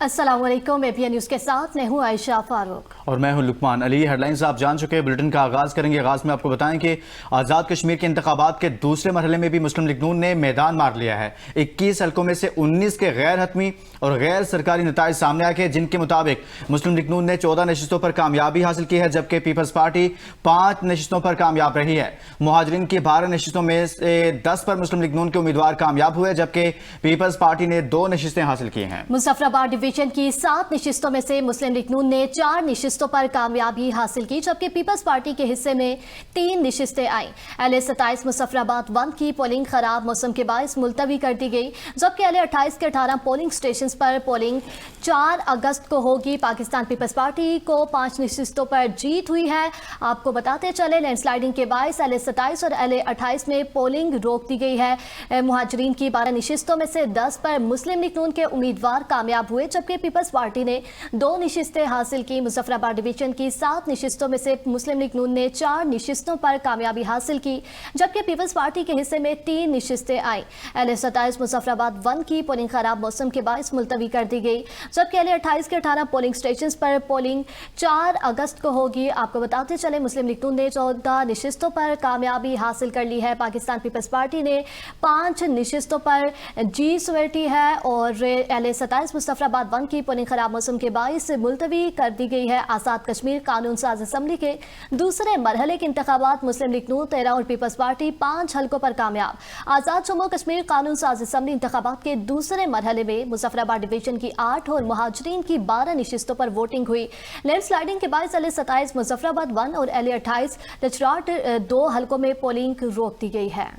السلام علیکم APN news کے ساتھ میں ہوں عائشہ فاروق اور میں ہوں لقمان علی۔ ہیڈ لائنز آپ جان چکے، بلٹن کا آغاز کریں گے۔ آغاز میں آپ کو بتائیں کہ آزاد کشمیر کے انتخابات کے دوسرے مرحلے میں بھی مسلم لیگ نون نے میدان مار لیا ہے۔ 21 حلقوں میں سے 19 کے غیر حتمی اور غیر سرکاری نتائج سامنے آئے، جن کے مطابق مسلم لیگ نون نے 14 نشستوں پر کامیابی حاصل کی ہے، جبکہ پیپلز پارٹی 5 نشستوں پر کامیاب رہی ہے۔ مہاجرین کی 12 نشستوں میں سے 10 پر مسلم لیگ نون کے امیدوار کامیاب ہوئے، جبکہ پیپلز پارٹی نے 2 نشستیں حاصل کی ہیں۔ مظفر آباد ڈویژن کی 7 نشستوں میں سے مسلم لیگ نون نے 4 نشستوں پر کامیابی حاصل کی، جبکہ پیپلز پارٹی کے حصے میں 3 نشستیں آئیں۔ LA27 مظفر آباد 1 کی پولنگ خراب موسم کے باعث ملتوی کر دی گئی، جبکہ LA28 کے 18 پولنگ سٹیشنز پر پولنگ 4 اگست کو ہوگی۔ پاکستان پیپلز پارٹی کو 5 نشستوں پر جیت ہوئی ہے۔ آپ کو بتاتے چلے لینڈ سلائیڈنگ کے باعث LA27 اور LA28 میں پولنگ روک دی گئی ہے۔ مہاجرین کی 12 نشستوں میں سے 10 پر مسلم لیگ نون کے امیدوار کامیاب ہوئے، جبکہ پیپلز پارٹی نے 2 نشستیں حاصل کی۔ مظفر آباد ڈویژن کی 7 نشستوں میں سے مسلم لیگ نون نے 4 نشستوں پر کامیابی حاصل کی، جبکہ پیپلز پارٹی کے حصے میں 3 نشستیں آئیں۔ LA27 مظفر آباد 1 کی پولنگ خراب موسم کے باعث ملتوی کر دی گئی، جبکہ LA28 کے 18 پولنگ سٹیشنز پر پولنگ 4 اگست کو ہوگی۔ آپ کو بتاتے چلے مسلم لیگ نون نے 14 نشستوں پر کامیابی حاصل کر لی ہے۔ پاکستان پیپلز پارٹی نے 5 نشستوں پر جیت سمیٹی ہے، اور LA27 مظفر آباد 1 کی پولنگ خراب موسم کے باعث ملتوی کر دی گئی ہے۔ آزاد کشمیر قانون ساز اسمبلی کے دوسرے مرحلے کے انتخابات مسلم لیگ نون 13 اور پیپلز پارٹی 5 حلقوں پر کامیاب۔ آزاد جموں کشمیر قانون ساز اسمبلی انتخابات کے دوسرے مرحلے میں مظفر آباد ڈویژن کی 8 اور مہاجرین کی 12 نشستوں پر ووٹنگ ہوئی۔ لینڈ سلائیڈنگ کے باعث LA27 مظفر آباد 1 اور LA28 لچراٹ 2 حلقوں میں پولنگ روک دی گئی ہے۔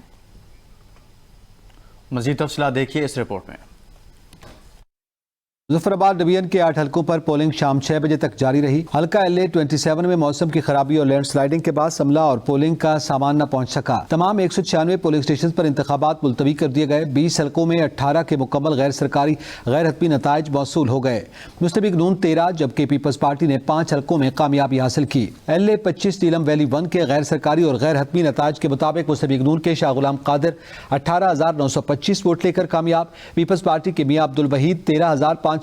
مزید تفصیلات دیکھیے اس رپورٹ میں۔ مظفر آباد ڈویژن کے 8 حلقوں پر پولنگ شام 6 بجے تک جاری رہی۔ حلقہ LA27 میں موسم کی خرابی اور لینڈ سلائیڈنگ کے بعد عملہ اور پولنگ کا سامان نہ پہنچ سکا۔ تمام 196 پولنگ سٹیشنز پر انتخابات ملتوی کر دیے گئے۔ 20 حلقوں میں 18 کے مکمل غیر سرکاری غیر حتمی نتائج موصول ہو گئے۔ مسلم لیگ نون 13 جبکہ پیپلز پارٹی نے 5 حلقوں میں کامیابی حاصل کی۔ LA25 نیلم ویلی 1 کے غیر سرکاری اور غیر حتمی نتائج کے مطابق مسلم لیگ نون کے شاہ غلام قادر 18,925 ووٹ لے کر کامیاب۔ پیپلز پارٹی کے میاں عبدالوحید 13,596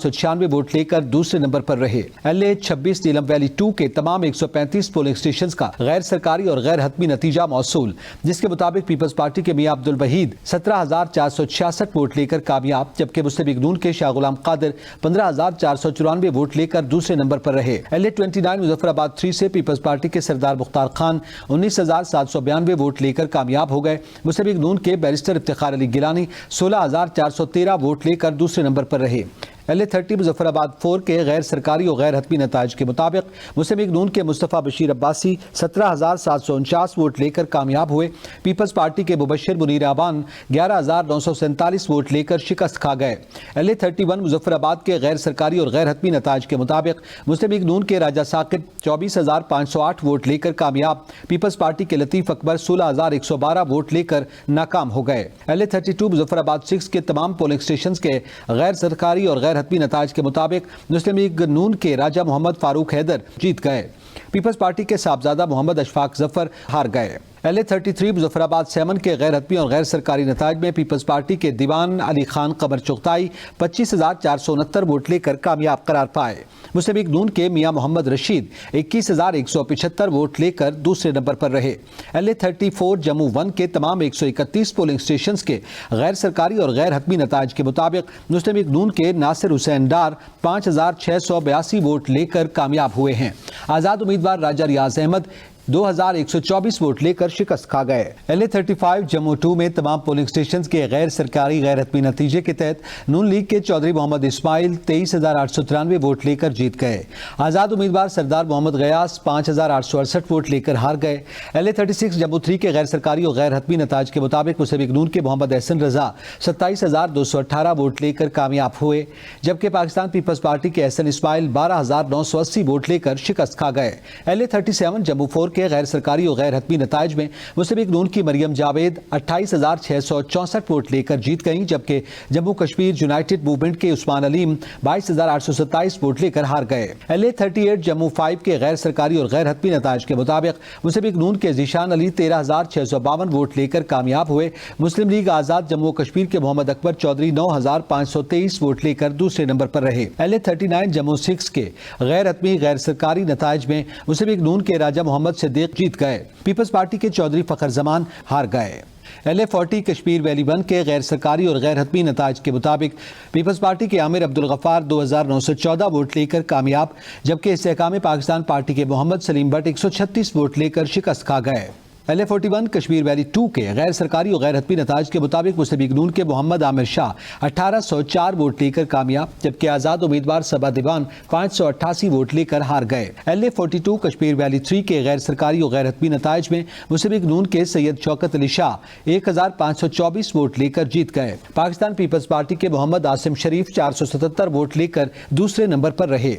ووٹ لے کر دوسرے نمبر پر رہے۔ LA26 نیلم ویلی 2 کے تمام 135 پولنگ سٹیشنز کا غیر سرکاری اور غیر حتمی نتیجہ موصول، جس کے مطابق پیپلز پارٹی کے میاں عبدالوحید 17,466 ووٹ لے کر کامیاب، جبکہ مسلم لیگ نون کے شاہ غلام قادر 15,494 ووٹ لے کر دوسرے نمبر پر رہے۔ LA29 مظفر آباد 3 سے پیپلز پارٹی کے سردار مختار خان 19,792 ووٹ لے کر کامیاب ہو گئے۔ مسلم لیگ نون کے بیرسٹر افتخار علی گیلانی 16,413 ووٹ لے کر دوسرے نمبر پر رہے۔ LA30 مظفر آباد 4 کے غیر سرکاری اور غیر حتمی نتائج کے مطابق مسلم لیگ نون کے مصطفیٰ بشیر عباسی 17,749 ووٹ لے کر کامیاب ہوئے۔ پیپلز پارٹی کے مبشر منیر آبان 11,947 ووٹ لے کر شکست کھا گئے۔ LA31 مظفر آباد کے غیر سرکاری اور غیر حتمی نتائج کے مطابق مسلم لیگ نون کے راجہ ثاقب 24,508 ووٹ لے کر کامیاب۔ پیپلز پارٹی کے لطیف اکبر 16,112 ووٹ لے کر ناکام ہو گئے۔ LA32 مظفر آباد 6 کے تمام پولنگ سٹیشنز کے غیر سرکاری اور غیر حتمی نتائج کے مطابق مسلم لیگ نون کے راجہ محمد فاروق حیدر جیت گئے۔ پیپلز پارٹی کے صاحبزادہ محمد اشفاق ظفر ہار گئے۔ LA33 مظفر آباد 7 کے غیر حتمی اور غیر سرکاری نتائج میں پیپلز پارٹی کے دیوان علی خان قمر چغتائی 25,469 ووٹ لے کر کامیاب قرار پائے۔ مسلم لیگ نون کے میاں محمد رشید 21,175 ووٹ لے کر دوسرے نمبر پر رہے۔ LA34 جموں 1 کے تمام 131 پولنگ سٹیشنز کے غیر سرکاری اور غیر حتمی نتائج کے مطابق مسلم لیگ نون کے ناصر حسین ڈار 5,682 ووٹ لے کر کامیاب ہوئے ہیں۔ آزاد امیدوار راجہ ریاض احمد 2,124 ووٹ لے کر شکست کھا گئے۔ LA35 جموں 2 میں تمام پولنگ سٹیشنز کے غیر سرکاری غیر حتمی نتیجے کے تحت نون لیگ کے چودھری محمد اسماعیل 23,893 ووٹ لے کر جیت گئے۔ آزاد امیدوار سردار محمد غیاث 5,868 ووٹ لے کر ہار گئے۔ LA36 جموں 3 کے غیر سرکاری اور غیر حتمی نتائج کے مطابق مسلم لیگ نون کے محمد احسن رضا 27,218 ووٹ لے کر کامیاب ہوئے، جبکہ پاکستان پیپلز پارٹی کے احسن اسماعیل 12,980 ووٹ لے کر شکست کھا گئے۔ LA37 جموں 4 کے کے غیر سرکاری اور غیر حتمی نتائج میں مسلم لیگ نون کی مریم جاوید 28,664 ووٹ لے کر جیت گئیں، جبکہ جموں کشمیر یونائٹڈ موومنٹ کے عثمان علیم 22,827 ووٹ لے کر ہار گئے۔ LA38 جموں 5 کے غیر سرکاری اور غیر حتمی نتائج کے مطابق مسلم لیگ نون کے ذیشان علی 13,652 ووٹ لے کر کامیاب ہوئے۔ مسلم لیگ آزاد جموں کشمیر کے محمد اکبر چودھری 9,523 ووٹ لے کر دوسرے نمبر پر رہے۔ LA39 جموں 6 کے غیر حتمی غیر سرکاری نتائج میں مسلم لیگ نون کے راجہ محمد صدیق جیت گئے، پیپلز پارٹی کے چودھری فخر زمان ہار گئے۔ LA40 کشمیر ویلی 1 کے غیر سرکاری اور غیر حتمی نتائج کے مطابق پیپلز پارٹی کے عامر عبدالغفار 2,914 ووٹ لے کر کامیاب، جبکہ استحکام پاکستان پارٹی کے محمد سلیم بٹ 136 ووٹ لے کر شکست کھا گئے۔ LA41 کشمیر ویلی 2 کے غیر سرکاری اور غیر حتمی نتائج کے مطابق مسلم لیگ نون کے محمد عامر شاہ 1,804 ووٹ لے کر کامیاب، جبکہ آزاد امیدوار صبا دیوان 588 ووٹ لے کر ہار گئے۔ LA42 کشمیر ویلی 3 کے غیر سرکاری اور غیر حتمی نتائج میں مسلم لیگ نون کے سید شوکت علی شاہ 1,524 ووٹ لے کر جیت گئے۔ پاکستان پیپلز پارٹی کے محمد عاصم شریف 477 ووٹ لے کر دوسرے نمبر پر رہے۔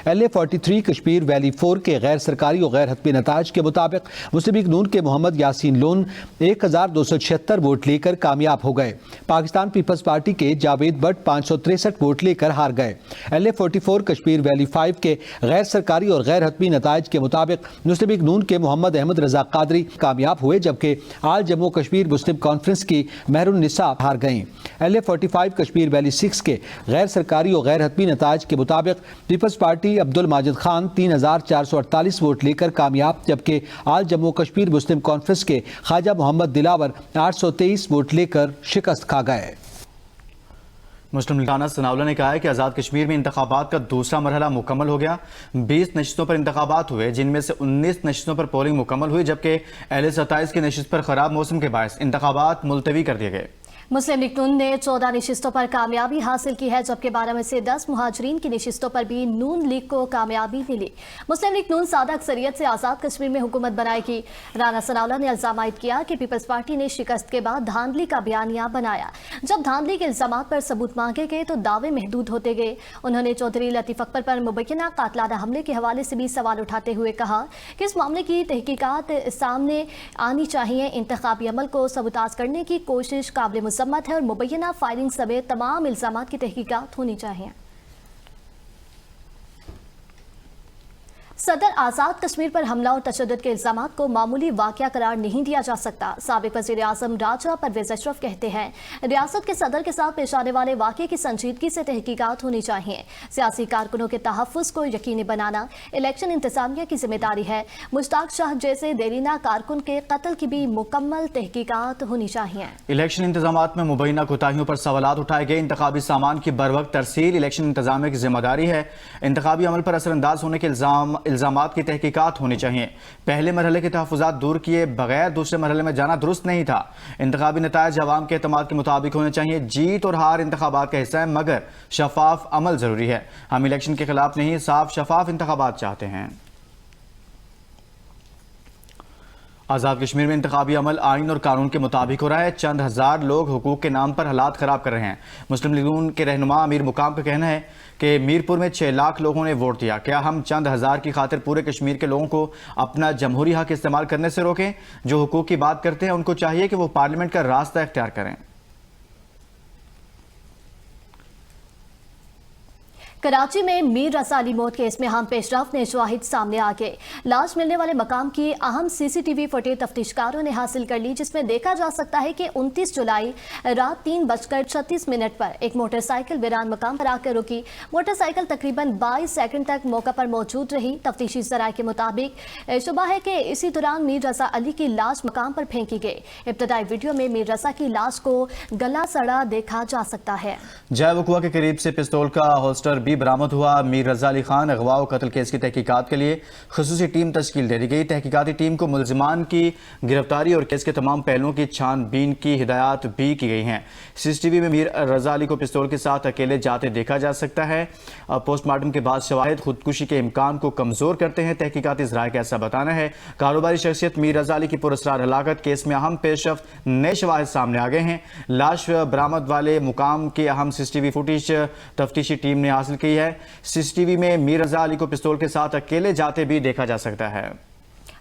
LA43 کشمیر ویلی 4 کے غیر سرکاری اور غیر حتمی نتائج کے مطابق مسلم لیگ نون کے محمد یاسین لون 1,276 ووٹ لے کر کامیاب ہو گئے۔ پاکستان پیپلز پارٹی کے جاوید بٹ 563 ووٹ لے کر ہار گئے۔ LA44 کشمیر ویلی 5 کے غیر سرکاری اور غیر حتمی نتائج کے مطابق مسلم لیگ نون کے محمد احمد رضا قادری کامیاب ہوئے، جبکہ آل جموں کشمیر مسلم کانفرنس کی مہر النساء ہار گئیں۔ LA45 کشمیر ویلی 6 کے غیر سرکاری اور غیر حتمی نتائج کے مطابق Peoples party Abdul Majid Khan 3,448 vote لے کر کامیاب، جبکہ آل جموں کشمیر مسلم کانفرنس کے خواجہ محمد دلاور 823 ووٹ لے کر شکست کھا گئے۔ مسلم لیگ ثناءاللہ نے کہا ہے کہ آزاد کشمیر میں انتخابات کا دوسرا مرحلہ مکمل ہو گیا۔ 20 نشستوں پر انتخابات ہوئے، جن میں سے 19 نشستوں پر پولنگ مکمل ہوئی، جبکہ LA27 کی نشست پر خراب موسم کے باعث انتخابات ملتوی کر دیے گئے۔ مسلم لیگ نون نے 14 نشستوں پر کامیابی حاصل کی ہے، جبکہ 12 میں سے 10 مہاجرین کی نشستوں پر بھی نون لیگ کو کامیابی ملی۔ مسلم لیگ نون سادہ اکثریت سے آزاد کشمیر میں حکومت بنائے گی۔ رانا ثناءاللہ نے الزام عائد کیا کہ پیپلز پارٹی نے شکست کے بعد دھاندلی کا بیانیہ بنایا۔ جب دھاندلی کے الزامات پر ثبوت مانگے گئے تو دعوے محدود ہوتے گئے۔ انہوں نے چودھری لطیف اکبر پر مبینہ قاتلانہ حملے کے حوالے سے بھی سوال اٹھاتے ہوئے کہا کہ اس معاملے کی تحقیقات سامنے آنی چاہیے۔ انتخابی عمل کو سبوتاژ کرنے کی کوشش قابل مذمت ہے اور مبینہ فائرنگ سمیت تمام الزامات کی تحقیقات ہونی چاہیے۔ صدر آزاد کشمیر پر حملہ اور تشدد کے الزامات کو معمولی واقعہ قرار نہیں دیا جا سکتا۔ سابق وزیر اعظم راجہ پرویز اشرف کہتے ہیں ریاست کے صدر کے ساتھ پیش آنے والے واقعے کی سنجیدگی سے تحقیقات ہونی چاہیے۔ سیاسی کارکنوں کے تحفظ کو یقینی بنانا الیکشن انتظامیہ کی ذمہ داری ہے۔ مشتاق شاہ جیسے دیرینہ کارکن کے قتل کی بھی مکمل تحقیقات ہونی چاہیے۔ الیکشن انتظامات میں مبینہ کوتاہیوں پر سوالات اٹھائے گئے۔ انتخابی سامان کی بروقت ترسیل الیکشن انتظامیہ کی ذمہ داری ہے۔ انتخابی عمل پر اثر انداز ہونے کے الزامات کی تحقیقات ہونی چاہیے۔ پہلے مرحلے کے تحفظات دور کیے بغیر دوسرے مرحلے میں جانا درست نہیں تھا۔ انتخابی نتائج عوام کے اعتماد کے مطابق ہونے چاہیے۔ جیت اور ہار انتخابات کا حصہ ہے، مگر شفاف عمل ضروری ہے۔ ہم الیکشن کے خلاف نہیں، صاف شفاف انتخابات چاہتے ہیں۔ آزاد کشمیر میں انتخابی عمل آئین اور قانون کے مطابق ہو رہا ہے۔ چند ہزار لوگ حقوق کے نام پر حالات خراب کر رہے ہیں۔ مسلم لیگ نون کے رہنما امیر مقام کا کہنا ہے کہ میرپور میں 6 لاکھ لوگوں نے ووٹ دیا۔ کیا ہم چند ہزار کی خاطر پورے کشمیر کے لوگوں کو اپنا جمہوری حق استعمال کرنے سے روکیں؟ جو حقوق کی بات کرتے ہیں ان کو چاہیے کہ وہ پارلیمنٹ کا راستہ اختیار کریں۔ کراچی میں میر رضا علی موت کیس میں اہم پیش رفت نے شواہد سامنے آ گئے۔ لاش ملنے والے مقام کی اہم CCTV فوٹیج تفتیشکاروں نے حاصل کر لی، جس میں دیکھا جا سکتا ہے کہ 29 جولائی رات 3:36 پر ایک موٹر سائیکل ویران مقام پر آ کر رکی۔ موٹر سائیکل تقریباً 22 سیکنڈ تک موقع پر موجود رہی۔ تفتیشی ذرائع کے مطابق شبہ ہے کہ اسی دوران میر رضا علی کی لاش مقام پر پھینکی گئی۔ ابتدائی ویڈیو میں میر رضا کی لاش کو گلا سڑا دیکھا جا سکتا ہے۔ جائے وقوع کے قریب سے پستول کا ہولسٹر بھی برآمد ہوا۔ میر رضا علی خان اغوا و قتل کیس کی تحقیقات کے لیے خصوصی ٹیم تشکیل دے دی گئی۔ تحقیقاتی ٹیم کو ملزمان کی گرفتاری اور کیس کے تمام پہلوؤں کی چھان بین کی ہدایات بھی کی گئی ہیں۔ CCTV میں میر رضا علی کو پستول کے ساتھ اکیلے جاتے دیکھا جا سکتا ہے۔ پوسٹ مارٹم کے بعد شواہد خودکشی کے امکان کو کمزور کرتے ہیں۔ تحقیقاتی ذرائع کا ایسا بتانا ہے۔ کاروباری شخصیت میر رضا علی کی پراسرار ہلاکت کیس میں اہم پیش رفت نئے شواہد سامنے آ گئے ہیں۔ لاش برآمد والے مقام کی اہم CCTV فوٹیج تفتیشی ٹیم نے حاصل کی ہے۔ CCTV میں میر رضا علی کو پستول کے ساتھ اکیلے جاتے بھی دیکھا جا سکتا ہے۔